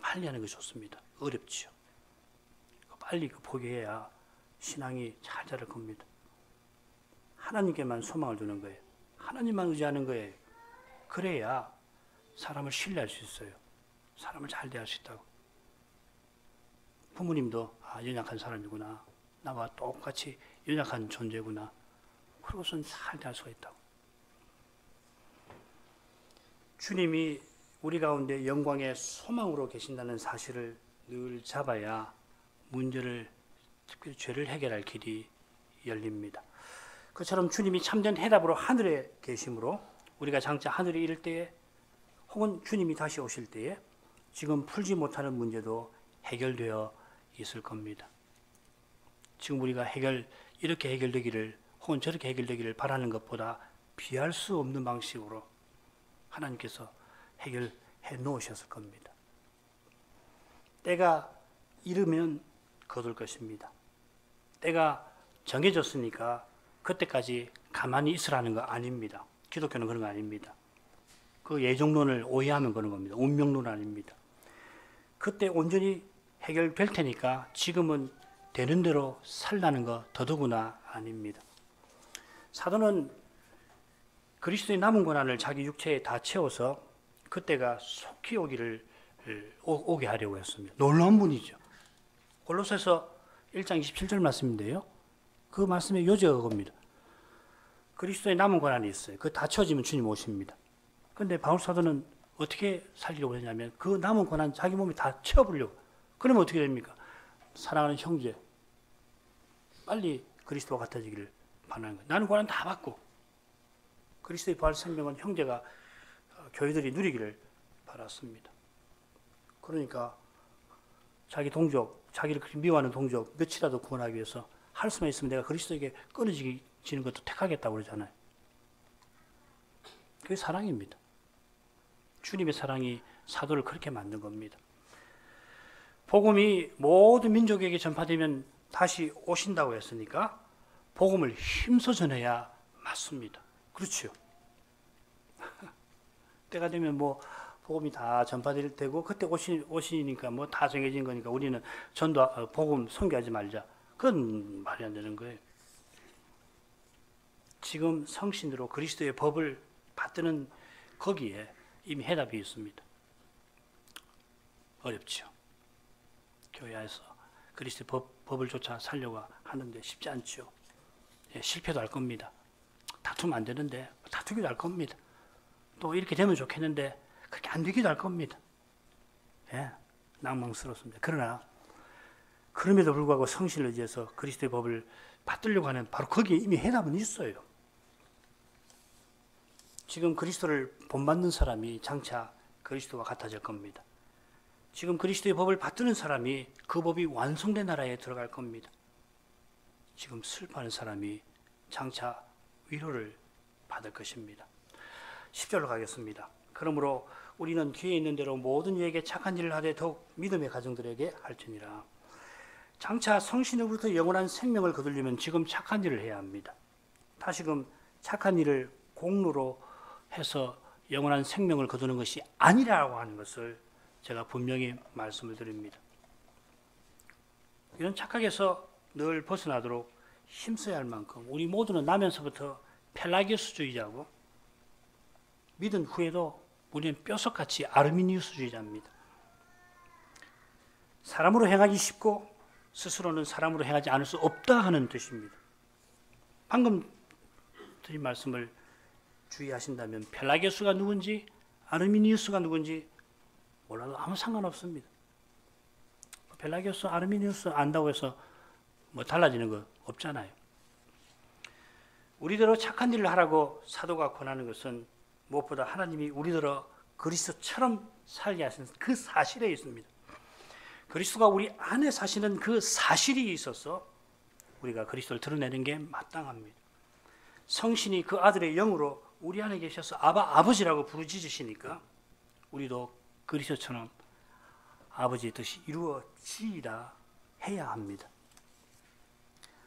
빨리 하는 게 좋습니다. 어렵지요. 빨리 포기해야 신앙이 잘 자랄 겁니다. 하나님께만 소망을 두는 거예요. 하나님만 의지하는 거예요. 그래야 사람을 신뢰할 수 있어요. 사람을 잘 대할 수 있다고. 부모님도 연약한 사람이구나. 나와 똑같이 연약한 존재구나. 그러고선 잘 대할 수가 있다고. 주님이 우리 가운데 영광의 소망으로 계신다는 사실을 늘 잡아야 문제를, 특별히 죄를 해결할 길이 열립니다. 그처럼 주님이 참된 해답으로 하늘에 계심으로 우리가 장차 하늘에 이를 때에 혹은 주님이 다시 오실 때에 지금 풀지 못하는 문제도 해결되어 있을 겁니다. 지금 우리가 이렇게 해결되기를 혹은 저렇게 해결되기를 바라는 것보다 피할 수 없는 방식으로 하나님께서 해결해 놓으셨을 겁니다. 때가 이르면 거둘 것입니다. 때가 정해졌으니까 그때까지 가만히 있으라는 거 아닙니다. 기독교는 그런 거 아닙니다. 그 예정론을 오해하면 그런 겁니다. 운명론 아닙니다. 그때 온전히 해결될 테니까 지금은 되는 대로 살라는 거 더더구나 아닙니다. 사도는 그리스도의 남은 고난을 자기 육체에 다 채워서 그때가 속히 오게 하려고 했습니다. 놀라운 분이죠. 골로새서 1장 27절 말씀인데요. 그 말씀의 요지가 그겁니다. 그리스도의 남은 고난이 있어요. 그 다 채워지면 주님 오십니다. 그런데 바울 사도는 어떻게 살리려고 했냐면 그 남은 고난 자기 몸에 다 채워보려고. 그러면 어떻게 됩니까? 사랑하는 형제, 빨리 그리스도와 같아지기를 바라는 거예요. 나는 고난 다 받고 그리스도의 부활 생명은 형제가 교회들이 누리기를 바랐습니다. 그러니까 자기 동족, 자기를 그렇게 미워하는 동족 몇이라도 구원하기 위해서 할 수만 있으면 내가 그리스도에게 끊어지는 것도 택하겠다고 그러잖아요. 그게 사랑입니다. 주님의 사랑이 사도를 그렇게 만든 겁니다. 복음이 모든 민족에게 전파되면 다시 오신다고 했으니까 복음을 힘써 전해야 맞습니다. 그렇죠. 때가 되면 뭐 복음이 다 전파될 테고 그때 오시니까 뭐 다 정해진 거니까 우리는 전도 복음 선교하지 말자. 그건 말이 안 되는 거예요. 지금 성신으로 그리스도의 법을 받드는 거기에 이미 해답이 있습니다. 어렵죠. 교회 안에서 그리스도의 법을 쫓아 살려고 하는데 쉽지 않죠. 예, 실패도 할 겁니다. 다투면 안 되는데 다투기도 할 겁니다. 또 이렇게 되면 좋겠는데 그렇게 안 되기도 할 겁니다. 예, 낭망스럽습니다. 그러나 그럼에도 불구하고 성신을 의지해서 그리스도의 법을 받들려고 하는 바로 거기에 이미 해답은 있어요. 지금 그리스도를 본받는 사람이 장차 그리스도와 같아질 겁니다. 지금 그리스도의 법을 받드는 사람이 그 법이 완성된 나라에 들어갈 겁니다. 지금 슬퍼하는 사람이 장차 위로를 받을 것입니다. 10절로 가겠습니다. 그러므로 우리는 귀에 있는 대로 모든 이에게 착한 일을 하되 더욱 믿음의 가정들에게 할지니라. 장차 성신으로부터 영원한 생명을 거두려면 지금 착한 일을 해야 합니다. 다시금 착한 일을 공로로 해서 영원한 생명을 거두는 것이 아니라고 하는 것을 제가 분명히 말씀을 드립니다. 이런 착각에서 늘 벗어나도록 힘써야 할 만큼 우리 모두는 나면서부터 펠라기우스주의자고 믿은 후에도 우리는 뼛속같이 아르미니우스주의자입니다. 사람으로 행하기 쉽고 스스로는 사람으로 행하지 않을 수 없다 하는 뜻입니다. 방금 드린 말씀을 주의하신다면 펠라기우스가 누군지 아르미니우스가 누군지 몰라도 아무 상관없습니다. 펠라기우스, 아르미니우스 안다고 해서 뭐 달라지는 거 없잖아요. 우리대로 착한 일을 하라고 사도가 권하는 것은 무엇보다 하나님이 우리대로 그리스도처럼 살게 하신 그 사실에 있습니다. 그리스도가 우리 안에 사시는 그 사실이 있어서 우리가 그리스도를 드러내는 게 마땅합니다. 성신이 그 아들의 영으로 우리 안에 계셔서 아버지라고 부르짖으시니까 우리도 그리스도처럼 아버지의 뜻이 이루어지리라 해야 합니다.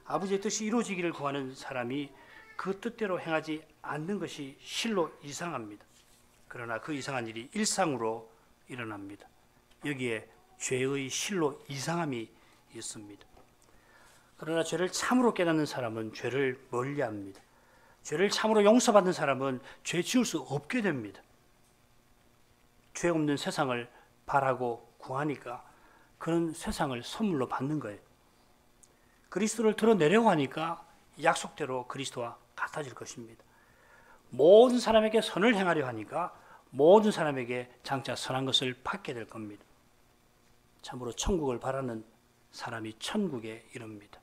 아버지의 뜻이 이루어지기를 구하는 사람이 그 뜻대로 행하지 않는 것이 실로 이상합니다. 그러나 그 이상한 일이 일상으로 일어납니다. 여기에 죄의 실로 이상함이 있습니다. 그러나 죄를 참으로 깨닫는 사람은 죄를 멀리합니다. 죄를 참으로 용서받는 사람은 죄 지을 수 없게 됩니다. 죄 없는 세상을 바라고 구하니까 그런 세상을 선물로 받는 거예요. 그리스도를 드러내려고 하니까 약속대로 그리스도와 같아질 것입니다. 모든 사람에게 선을 행하려 하니까 모든 사람에게 장차 선한 것을 받게 될 겁니다. 참으로 천국을 바라는 사람이 천국에 이릅니다.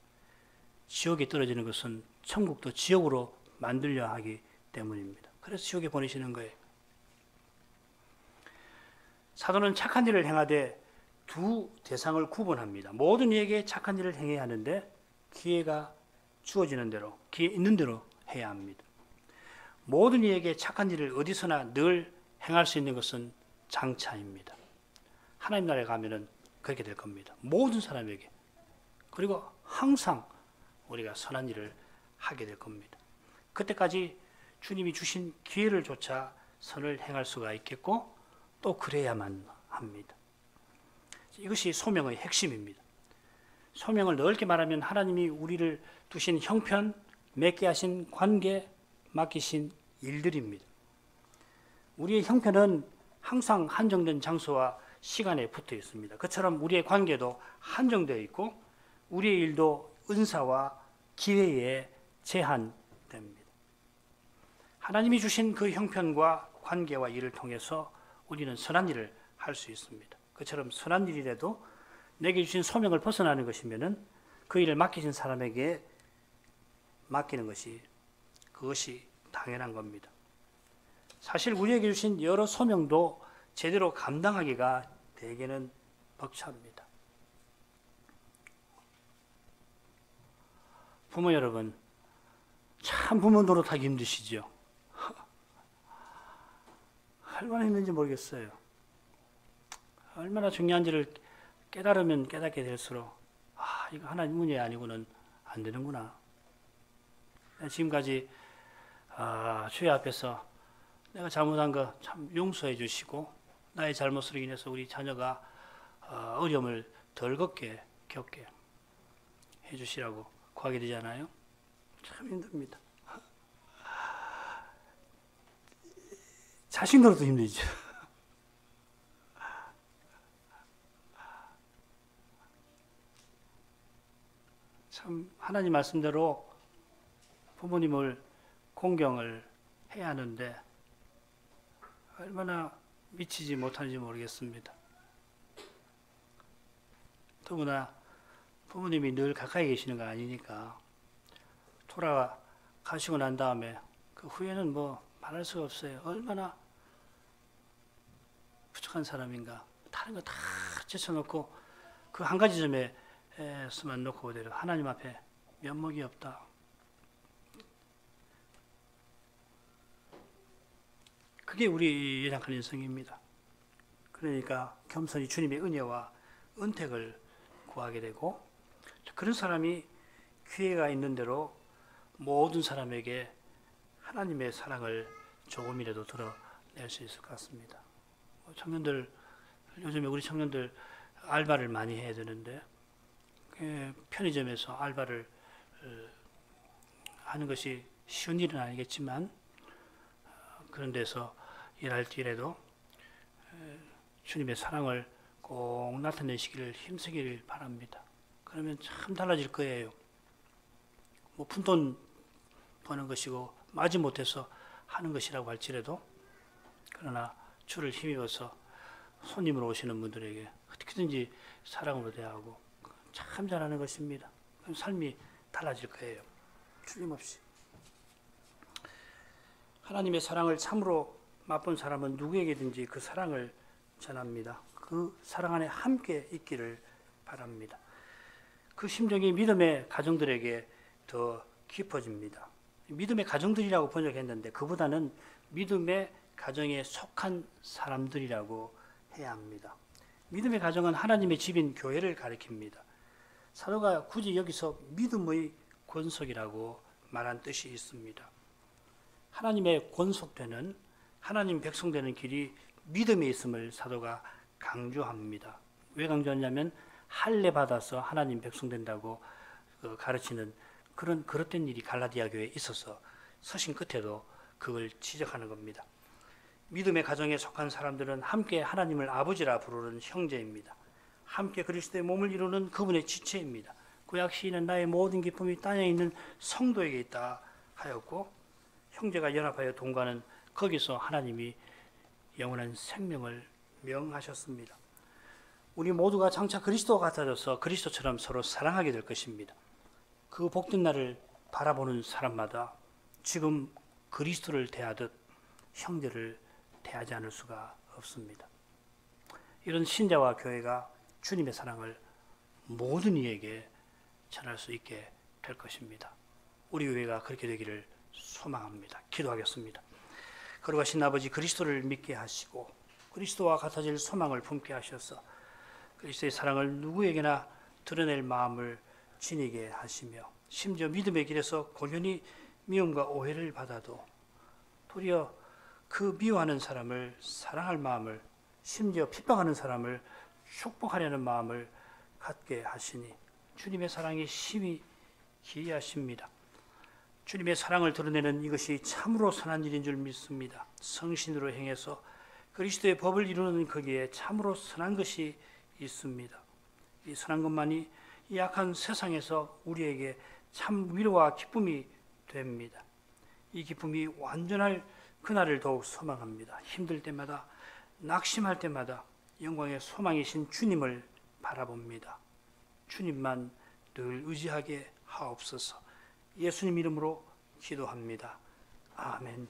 지옥에 떨어지는 것은 천국도 지옥으로 만들려 하기 때문입니다. 그래서 지옥에 보내시는 거예요. 사도는 착한 일을 행하되 두 대상을 구분합니다. 모든 이에게 착한 일을 행해야 하는데 기회가 주어지는 대로, 기회 있는 대로 해야 합니다. 모든 이에게 착한 일을 어디서나 늘 행할 수 있는 것은 장차입니다. 하나님 나라에 가면은 그렇게 될 겁니다. 모든 사람에게. 그리고 항상 우리가 선한 일을 하게 될 겁니다. 그때까지 주님이 주신 기회를 조차 선을 행할 수가 있겠고 또 그래야만 합니다. 이것이 소명의 핵심입니다. 소명을 넓게 말하면 하나님이 우리를 두신 형편, 맺게 하신 관계, 맡기신 일들입니다. 우리의 형편은 항상 한정된 장소와 시간에 붙어 있습니다. 그처럼 우리의 관계도 한정되어 있고 우리의 일도 은사와 기회에 제한됩니다. 하나님이 주신 그 형편과 관계와 일을 통해서 우리는 선한 일을 할 수 있습니다. 그처럼 선한 일이라도 내게 주신 소명을 벗어나는 것이면은 그 일을 맡기신 사람에게 맡기는 것이 그것이 당연한 겁니다. 사실 우리에게 주신 여러 소명도 제대로 감당하기가 대개는 벅찹니다. 부모 여러분, 참 부모 노릇하기 힘드시죠? 얼마나 힘든지 모르겠어요. 얼마나 중요한지를 깨달으면 깨닫게 될수록 이거 하나님 문제 아니고는 안 되는구나. 지금까지 주의 앞에서 내가 잘못한 거 참 용서해 주시고 나의 잘못으로 인해서 우리 자녀가 어려움을 덜 겪게 해 주시라고 구하게 되잖아요. 참 힘듭니다. 자신으로도 힘들죠. 참 하나님 말씀대로 부모님을 공경을 해야 하는데 얼마나 미치지 못하는지 모르겠습니다. 더구나 부모님이 늘 가까이 계시는 거 아니니까 돌아가시고 난 다음에 그 후에는 뭐 말할 수가 없어요. 얼마나 부족한 사람인가. 다른 거 다 제쳐놓고 그 한 가지 점에서만 놓고 그대로 하나님 앞에 면목이 없다. 그게 우리 연약한 인생입니다. 그러니까 겸손히 주님의 은혜와 은택을 구하게 되고 그런 사람이 기회가 있는 대로 모든 사람에게 하나님의 사랑을 조금이라도 드러낼 수 있을 것 같습니다. 청년들, 요즘에 우리 청년들 알바를 많이 해야 되는데 편의점에서 알바를 하는 것이 쉬운 일은 아니겠지만 그런 데서 일할지라도 주님의 사랑을 꼭 나타내시기를 힘쓰기를 바랍니다. 그러면 참 달라질 거예요. 뭐 푼돈 버는 것이고 마지못해서 하는 것이라고 할지라도, 그러나 주를 힘입어서 손님으로 오시는 분들에게 어떻게든지 사랑으로 대하고 참 잘하는 것입니다. 그럼 삶이 달라질 거예요. 틀림없이. 하나님의 사랑을 참으로 맛본 사람은 누구에게든지 그 사랑을 전합니다. 그 사랑 안에 함께 있기를 바랍니다. 그 심정이 믿음의 가정들에게 더 깊어집니다. 믿음의 가정들이라고 번역했는데 그보다는 믿음의 가정에 속한 사람들이라고 해야 합니다. 믿음의 가정은 하나님의 집인 교회를 가리킵니다. 사도가 굳이 여기서 믿음의 권속이라고 말한 뜻이 있습니다. 하나님의 권속되는, 하나님 백성되는 길이 믿음에 있음을 사도가 강조합니다. 왜 강조하냐면 할례 받아서 하나님 백성 된다고 가르치는 그런 그릇된 일이 갈라디아 교회에 있어서 서신 끝에도 그걸 지적하는 겁니다. 믿음의 가정에 속한 사람들은 함께 하나님을 아버지라 부르는 형제입니다. 함께 그리스도의 몸을 이루는 그분의 지체입니다. 구약 시인은 나의 모든 기쁨이 땅에 있는 성도에게 있다 하였고, 형제가 연합하여 동거하는 거기서 하나님이 영원한 생명을 명하셨습니다. 우리 모두가 장차 그리스도와 같아져서 그리스도처럼 서로 사랑하게 될 것입니다. 그 복된 날을 바라보는 사람마다 지금 그리스도를 대하듯 형제를 대하지 않을 수가 없습니다. 이런 신자와 교회가 주님의 사랑을 모든 이에게 전할 수 있게 될 것입니다. 우리 교회가 그렇게 되기를 소망합니다. 기도하겠습니다. 거룩하신 아버지, 그리스도를 믿게 하시고 그리스도와 같아질 소망을 품게 하셔서 그리스도의 사랑을 누구에게나 드러낼 마음을 지니게 하시며, 심지어 믿음의 길에서 고연히 미움과 오해를 받아도 도리어 그 미워하는 사람을 사랑할 마음을, 심지어 핍박하는 사람을 축복하려는 마음을 갖게 하시니 주님의 사랑이 심히 기이하십니다. 주님의 사랑을 드러내는 이것이 참으로 선한 일인 줄 믿습니다. 성신으로 행해서 그리스도의 법을 이루는 거기에 참으로 선한 것이 있습니다. 이 선한 것만이 이 악한 세상에서 우리에게 참 위로와 기쁨이 됩니다. 이 기쁨이 완전할 그날을 더욱 소망합니다. 힘들 때마다, 낙심할 때마다 영광의 소망이신 주님을 바라봅니다. 주님만 늘 의지하게 하옵소서. 예수님 이름으로 기도합니다. 아멘.